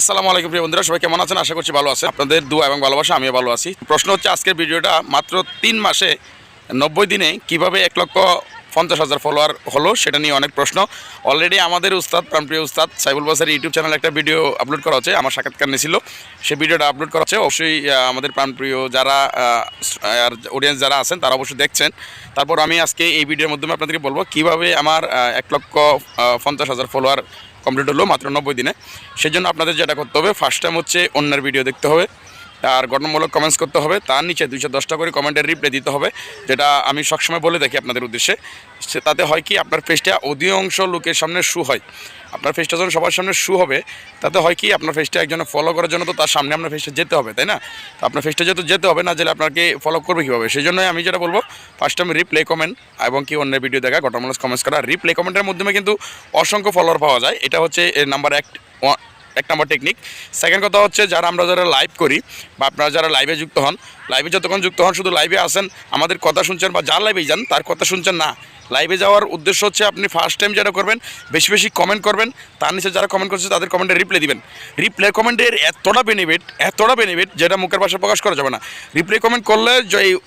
আসসালামু আলাইকুম প্রিয় বন্ধুরা, সবাই কেমন আছেন? আশা করছি ভালো আছেন। আপনাদের দোয়া এবং ভালোবাসা, আমিও ভালো আছি। প্রশ্ন হচ্ছে, আজকের ভিডিওটা মাত্র 3 মাসে 90 দিনে কিভাবে 1,50,000 ফলোয়ার হলো সেটা নিয়ে অনেক প্রশ্ন। অলরেডি আমাদের উস্তাদ, প্রাণপ্রিয় উস্তাদ সাইবুল বাসারের ইউটিউব চ্যানেলে একটা ভিডিও আপলোড করা হচ্ছে, আমার সাক্ষাৎকার নিয়েছিল, সেই ভিডিওটা আপলোড করা হচ্ছে। অবশ্যই আমাদের প্রাণপ্রিয় যারা অডিয়েন্স যারা আছেন তারা অবশ্যই দেখছেন। তারপর আমি আজকে এই ভিডিওর মাধ্যমে আপনাদেরকে বলবো কীভাবে আমার 1,50,000 ফলোয়ার কমপ্লিট হলো মাত্র 90 দিনে। সেজন্য আপনাদের যেটা করতে হবে, ফার্স্ট টাইম হচ্ছে অন্যের ভিডিও দেখতে হবে, আর গঠনমূলক কমেন্টস করতে হবে, তার নিচে 210টা করে কমেন্টের রিপ্লাই দিতে হবে, যেটা আমি সবসময় বলে দেখি আপনাদের উদ্দেশ্যে। তাতে হয় কি, আপনার পেজটা অধিকাংশ লোকের সামনে শু হয়। আপনার পেজটা যখন সবার সামনে শু হবে, তাতে হয় কি, আপনার পেজটা একজনে ফলো করার জন্য তো তার সামনে আপনার পেজটা যেতে হবে, তাই না? তো আপনার পেজটা যেহেতু যেতে হবে, না যেলে আপনাকে ফলো করবে কীভাবে? সেই জন্যই আমি যেটা বলবো, ফার্স্ট টাইম রিপ্লে কমেন্ট এবং কি অন্যের ভিডিও দেখা, গঠনমূলক কমেন্টস করা। রিপ্লে কমেন্টের মাধ্যমে কিন্তু অসংখ্য ফলোয়ার পাওয়া যায়, এটা হচ্ছে নাম্বার এক নম্বর টেকনিক। সেকেন্ড কথা হচ্ছে, আমরা যারা লাইভ করি বা আপনারা যারা লাইভে যুক্ত হন, লাইভে যতক্ষণ যুক্ত হন, শুধু লাইভে আসেন, আমাদের কথা শুনছেন, বা যার লাইভেই যান তার কথা শুনছেন না। লাইভে যাওয়ার উদ্দেশ্য হচ্ছে, আপনি ফার্স্ট টাইম যেটা করবেন, বেশি বেশি কমেন্ট করবেন, তার নিচে যারা কমেন্ট করছে তাদের কমেন্টে রিপ্লাই দিবেন। রিপ্লাই কমেন্টের এতটা বেনিফিট যেটা মুখের ভাষায় প্রকাশ করা যাবে না। রিপ্লাই কমেন্ট করলে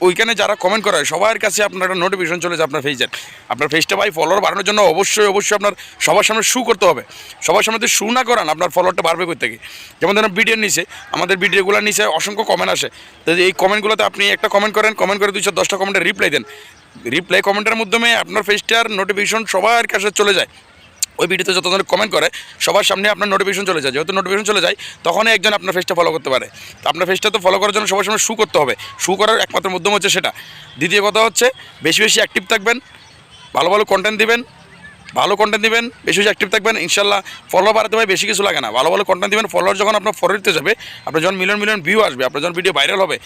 ওইখানে যারা কমেন্ট করে সবার কাছে আপনার একটা নোটিফিকেশন চলে যায় আপনার পেজের। আপনার পেজটা ভাই ফলোয়ার বাড়ানোর জন্য অবশ্যই আপনার সবার সামনে শু করতে হবে। সবার সামনে যদি শু না করান, আপনার ফলোয়ারটা বাড়বে কোথা থেকে? যেমন ধরুন, ভিডিওর নিচে, আমাদের ভিডিওগুলোর নিচে অসংখ্য কমেন্ট আসে। তো এই কমেন্টগুলোতে আপনি একটা কমেন্ট করে 210টা কমেন্টের রিপ্লাই দেন। রিপ্লাই কমেন্টের মাধ্যমে আপনার পেজটার নোটিফিকেশন সবার কাছে চলে যায়। ওই ভিডিওতে যত ধরনের কমেন্ট করে সবার সামনে আপনার নোটিফিকেশন চলে যায়। যেহেতু নোটিফিকেশন চলে যায়, তখনই একজন আপনার পেজটা ফলো করতে পারে। তো আপনার পেজটা তো ফলো করার জন্য সবার সামনে শু করতে হবে। শু করার একমাত্র মাধ্যম হচ্ছে সেটা। দ্বিতীয় কথা হচ্ছে, বেশি বেশি অ্যাক্টিভ থাকবেন, ভালো কন্টেন্ট দিবেন, বেশি বেশি অ্যাক্টিভ থাকবেন। ইনশাল্লাহ ফলো বাড়াতে ভাই বেশি কিছু লাগে না। ভালো কন্টেন্ট দিবেন, ফলোয়ার যখন আপনার ফলোয়ার যাবে, আপনার যখন মিলিয়ন ভিউ আসবে, আপনার যখন ভিডিও ভাইরাল হবে,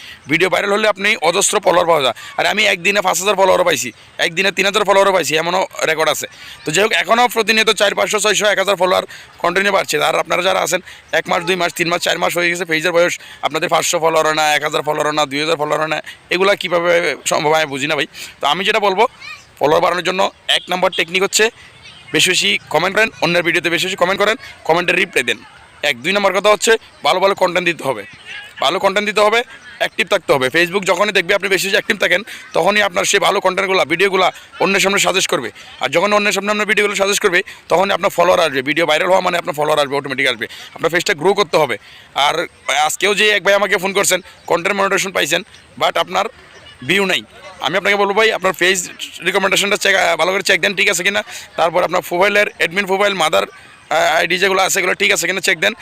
হলে আপনি অজস্র ফলোয়ার পাওয়া যায়। আর আমি একদিনে 5,000 ফলোয়ারও পাইছি, একদিনে 3,000 ফলোয়ারও পাইছি, এমনও রেকর্ড আছে। তো যাই হোক, এখনও প্রতিনিয়ত 400, 500, 600, 1,000 ফলোয়ার কন্টিনিউ বাড়ছে। আর আপনারা যারা আছেন, 1 মাস, 2 মাস, 3 মাস, 4 মাস হয়ে গেছে পেজের বয়স, আপনাদের 500 ফলোয়ার না, 1,000 ফলোয়ার না, 2,000 ফলোয়ার না, এগুলো কীভাবে সম্ভব আমি বুঝি না ভাই। তো আমি যেটা বলবো, ফলোয়ার বাড়ানোর জন্য 1 নম্বর টেকনিক হচ্ছে, বেশি বেশি কমেন্ট করেন, অন্যের ভিডিওতে বেশি বেশি কমেন্ট করেন, কমেন্টের রিপ্লাই দেন। 2 নম্বর কথা হচ্ছে, ভালো কন্টেন্ট দিতে হবে। অ্যাক্টিভ থাকতে হবে। ফেসবুক যখনই দেখবে আপনি বেশি বেশি অ্যাক্টিভ থাকেন, তখনই আপনার সেই ভালো কন্টেন্টগুলো, ভিডিওগুলো অন্যের সামনে সাজেস্ট করবে। আর যখন অন্যের সামনে আপনার ভিডিওগুলো সাজেস্ট করবে, তখনই আপনার ফলোয়ার আসবে। ভিডিও ভাইরাল হওয়া মানে আপনার ফলোয়ার আসবে, অটোমেটিক আসবে। আপনার পেজটা গ্রো করতে হবে। আর আজকেও যে এক ভাই আমাকে ফোন করছেন, কন্টেন্ট মনিটাইজেশন পাইছেন, বাট আপনার ভিউ নাই। আমি আপনাকে বলবো ভাই, আপনার পেজ রিকমেন্ডেশনটা ভালো করে চেক দেন, ঠিক আছে কিনা। তারপর আপনার প্রোফাইলের অ্যাডমিন প্রোফাইল, মাদার আইডি যেগুলো আছে, এগুলো ঠিক আছে কিনা চেক দেন।